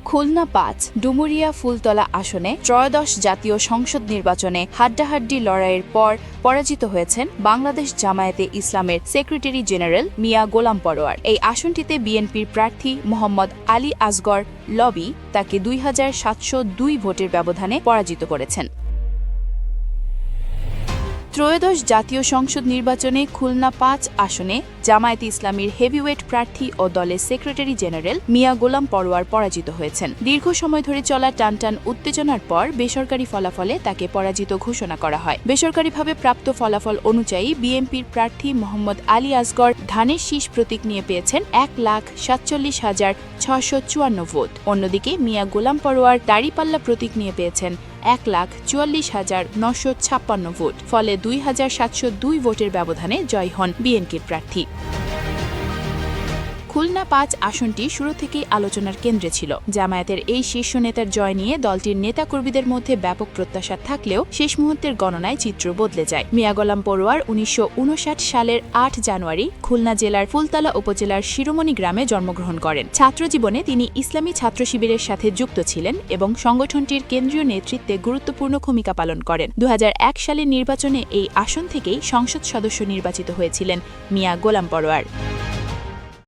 খুলনা ৫ ডুমুরিয়া ফুলতলা আসনে ত্রয়োদশ জাতীয় সংসদ নির্বাচনে হাড্ডাহাড্ডি লড়াইয়ের পর পরাজিত হয়েছেন বাংলাদেশ জামায়াতে ইসলামের সেক্রেটারি জেনারেল মিয়া গোলাম পরোয়ার। এই আসনটিতে বিএনপির প্রার্থী মোহাম্মদ আলী আসগর লবি তাকে ২৭০২ ভোটের ব্যবধানে পরাজিত করেছেন। ত্রয়োদশ জাতীয় সংসদ নির্বাচনে খুলনা ৫ আসনে জামায়াতে ইসলামীর হেভিওয়েট প্রার্থী ও দলের সেক্রেটারি জেনারেল মিয়া গোলাম পরোয়ার পরাজিত হয়েছেন। দীর্ঘ সময় ধরে চলা টানটান উত্তেজনার পর বেসরকারি ফলাফলে তাকে পরাজিত ঘোষণা করা হয়। বেসরকারিভাবে প্রাপ্ত ফলাফল অনুযায়ী বিএনপির প্রার্থী মোহাম্মদ আলী আসগর ধানের শীষ প্রতীক নিয়ে পেয়েছেন ১,৪৭,৬৫৪ ভোট। অন্যদিকে মিয়া গোলাম পরোয়ার দাঁড়িপাল্লা প্রতীক নিয়ে পেয়েছেন ১,৪৪,৯৫৬ ভোট। ফলে ২৭০২ ভোটের ব্যবধানে জয় হন বিএনপির প্রার্থী। খুলনা ৫ আসনটি শুরু থেকেই আলোচনার কেন্দ্রে ছিল। জামায়াতের এই শীর্ষ নেতার জয় নিয়ে দলটির নেতাকর্মীদের মধ্যে ব্যাপক প্রত্যাশা থাকলেও শেষ মুহূর্তের গণনায় চিত্র বদলে যায়। মিয়া গোলাম পরোয়ার ১৯৫৯ সালের ৮ জানুয়ারি খুলনা জেলার ফুলতলা উপজেলার শিরোমণি গ্রামে জন্মগ্রহণ করেন। ছাত্রজীবনে তিনি ইসলামী ছাত্র শিবিরের সাথে যুক্ত ছিলেন এবং সংগঠনটির কেন্দ্রীয় নেতৃত্বে গুরুত্বপূর্ণ ভূমিকা পালন করেন। ২০০১ সালের নির্বাচনে এই আসন থেকেই সংসদ সদস্য নির্বাচিত হয়েছিলেন মিয়া গোলাম পরোয়ার।